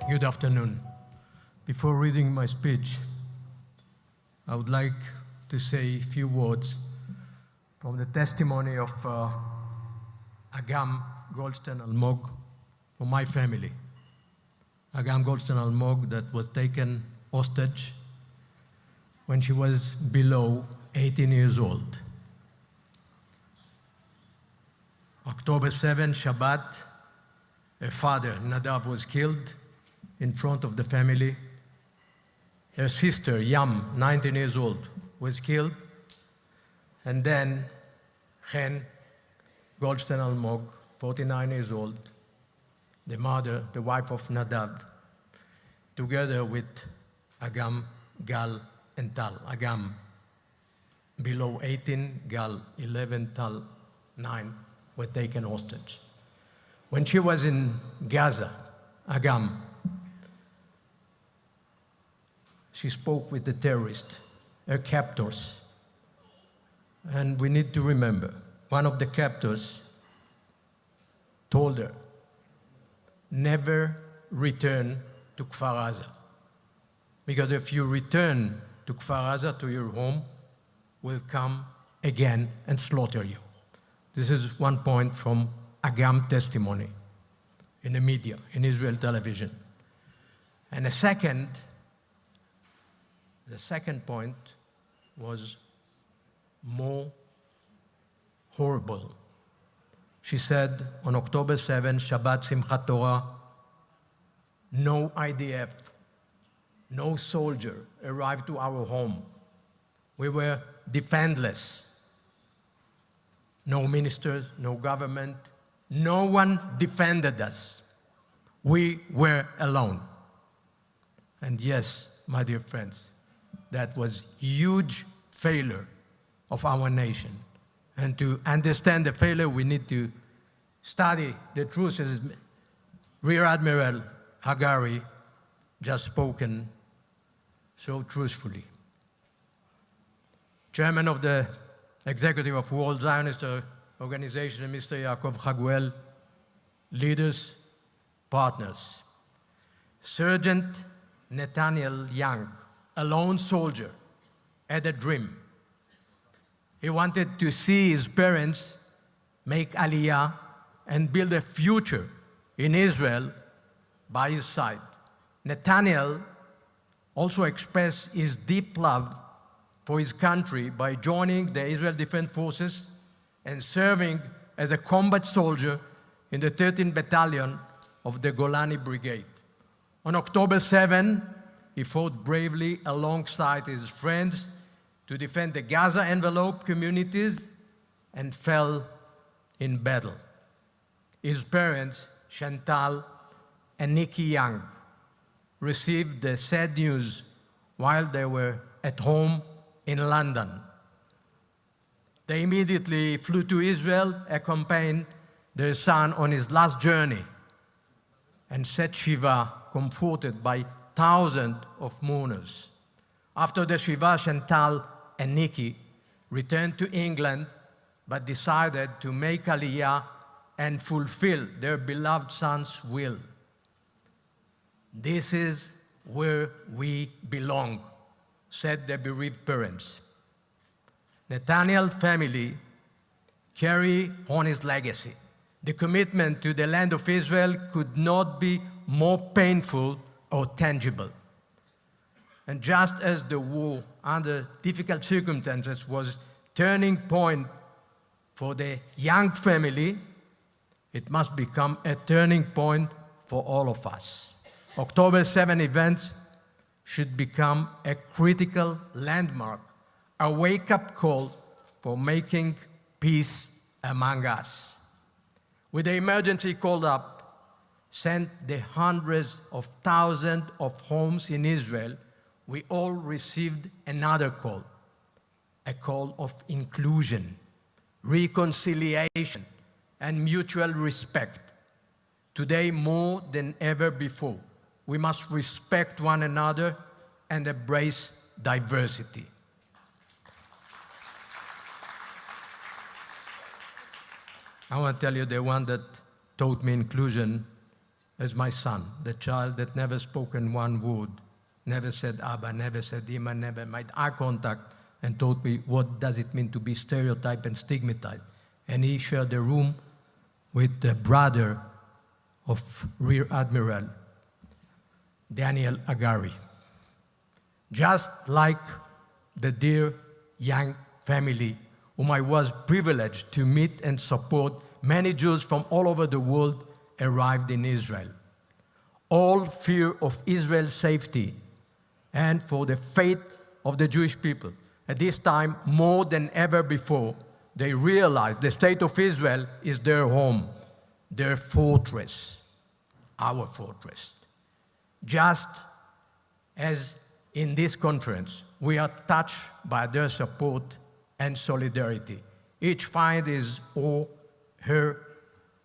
Good afternoon. Before reading my speech, I would like to say a few words from the testimony of Agam Goldstein Almog from my family. Agam Goldstein Almog that was taken hostage when she was below 18 years old. October 7, Shabbat, her father, Nadav, was killed in front of the family. Her sister, Yam, 19 years old, was killed. And then Chen Goldstein Almog, 49 years old, the mother, the wife of Nadav, together with Agam, Gal, and Tal. Agam below 18, Gal 11, Tal 9, were taken hostage. When she was in Gaza, Agam, she spoke with the terrorists, her captors. And we need to remember, one of the captors told her, never return to Kfar Aza. Because if you return to Kfar Aza, to your home, will come again and slaughter you. This is one point from Agam testimony in the media, in Israel television. And the second point was more horrible. She said on October 7, Shabbat Simchat Torah, no IDF, no soldier arrived to our home. We were defenseless. No ministers, no government, no one defended us. We were alone. And yes, my dear friends, that was huge failure of our nation. And to understand the failure, we need to study the truth, as Rear Admiral Hagari just spoken so truthfully. Chairman of the Executive of World Zionist Organization, Mr. Yaakov Chaguel, leaders, partners. Sergeant Nathaniel Young, a lone soldier, had a dream. He wanted to see his parents make Aliyah and build a future in Israel by his side. Nathaniel also expressed his deep love for his country by joining the Israel Defense Forces and serving as a combat soldier in the 13th Battalion of the Golani Brigade. On October 7, he fought bravely alongside his friends to defend the Gaza envelope communities and fell in battle. His parents, Chantal and Nikki Young, received the sad news while they were at home in London. They immediately flew to Israel, accompanied their son on his last journey, and said Shiva, comforted by thousands of mourners. After the Shiva, Chantal and Nikki returned to England, but decided to make Aliyah and fulfill their beloved son's will. This is where we belong, said the bereaved parents. Nathaniel's family carry on his legacy. The commitment to the land of Israel could not be more painful or tangible. And just as the war under difficult circumstances was turning point for the Young family, it must become a turning point for all of us. October 7 events should become a critical landmark, a wake-up call for making peace among us. With the emergency called up, sent the hundreds of thousands of homes in Israel, we all received another call, a call of inclusion, reconciliation, and mutual respect. Today, more than ever before, we must respect one another and embrace diversity. I want to tell you the one that taught me inclusion as my son, the child that never spoken one word, never said Abba, never said Ima, never made eye contact, and taught me what does it mean to be stereotyped and stigmatized. And he shared a room with the brother of Rear Admiral Daniel Agari. Just like the dear young family whom I was privileged to meet and support, many Jews from all over the world arrived in Israel. All fear of Israel's safety and for the fate of the Jewish people. At this time, more than ever before, they realized the state of Israel is their home, their fortress, our fortress. Just as in this conference, we are touched by their support and solidarity. Each finds his or her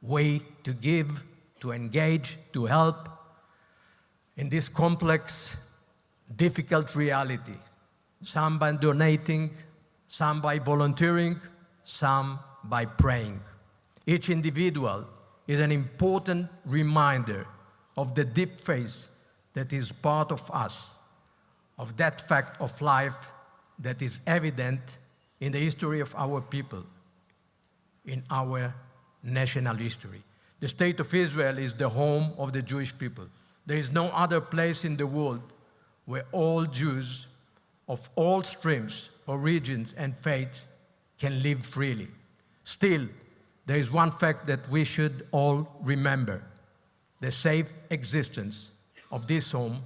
way to give, to engage, to help in this complex, difficult reality. Some by donating, some by volunteering, some by praying. Each individual is an important reminder of the deep faith that is part of us, of that fact of life that is evident in the history of our people, in our national history. The state of Israel is the home of the Jewish people. There is no other place in the world where all Jews of all streams, origins, and faiths can live freely. Still, there is one fact that we should all remember. The safe existence of this home,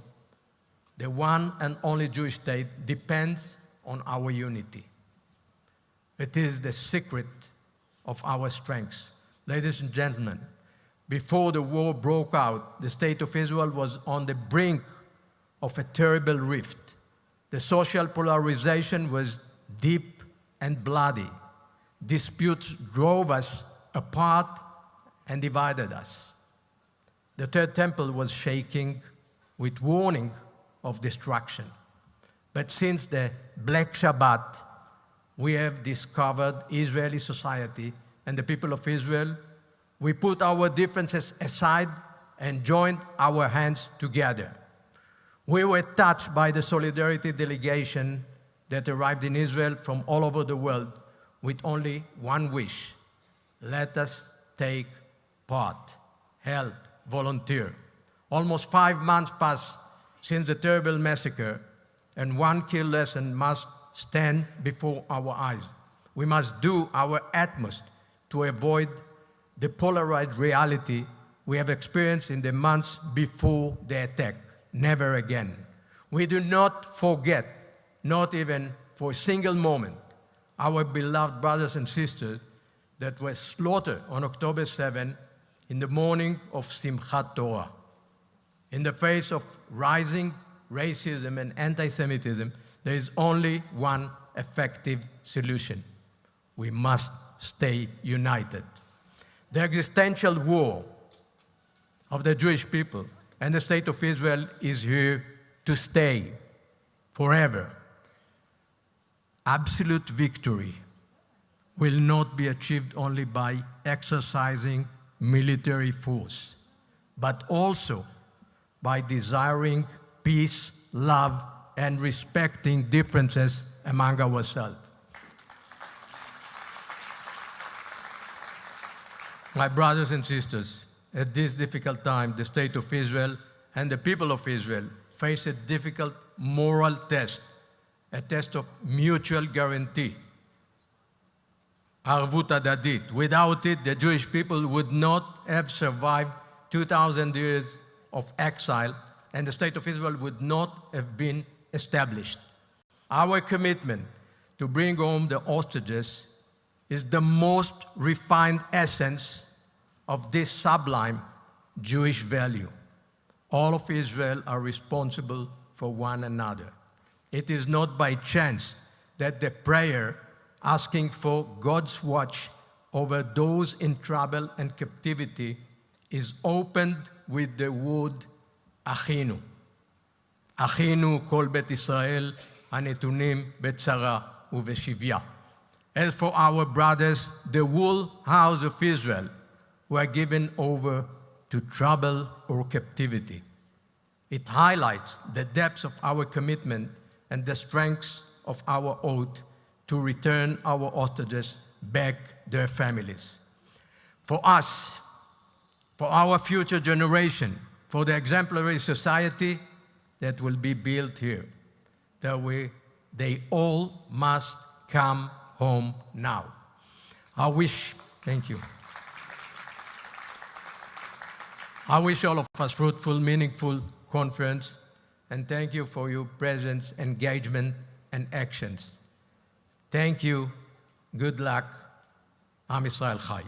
the one and only Jewish state, depends on our unity. It is the secret of our strengths. Ladies and gentlemen, before the war broke out, the state of Israel was on the brink of a terrible rift. The social polarization was deep and bloody. Disputes drove us apart and divided us. The Third Temple was shaking with warning of destruction. But since the Black Shabbat, we have discovered Israeli society and the people of Israel. We put our differences aside and joined our hands together. We were touched by the solidarity delegation that arrived in Israel from all over the world with only one wish: let us take part, help, volunteer. Almost 5 months passed since the terrible massacre, and one key lesson must stand before our eyes. We must do our utmost to avoid the polarized reality we have experienced in the months before the attack. Never again. We do not forget, not even for a single moment, our beloved brothers and sisters that were slaughtered on October 7 in the morning of Simchat Torah. In the face of rising racism and anti-Semitism, there is only one effective solution. We must stay united. The existential war of the Jewish people and the state of Israel is here to stay forever. Absolute victory will not be achieved only by exercising military force, but also by desiring peace, love, and respecting differences among ourselves. My brothers and sisters, at this difficult time, the state of Israel and the people of Israel face a difficult moral test, a test of mutual guarantee. Arvut Adadit. Without it, the Jewish people would not have survived 2,000 years of exile, and the state of Israel would not have been established. Our commitment to bring home the hostages is the most refined essence of this sublime Jewish value. All of Israel are responsible for one another. It is not by chance that the prayer asking for God's watch over those in trouble and captivity is opened with the word Achinu. Achinu kol bet Israel הנתונים בצרה ובשביה. As for our brothers, the whole house of Israel, who are given over to trouble or captivity. It highlights the depths of our commitment and the strengths of our oath to return our hostages back their families. For us, for our future generation, for the exemplary society that will be built here, they all must come home now. Thank you. I wish all of us fruitful, meaningful conference, and thank you for your presence, engagement, and actions. Thank you. Good luck. Am Yisrael Chai.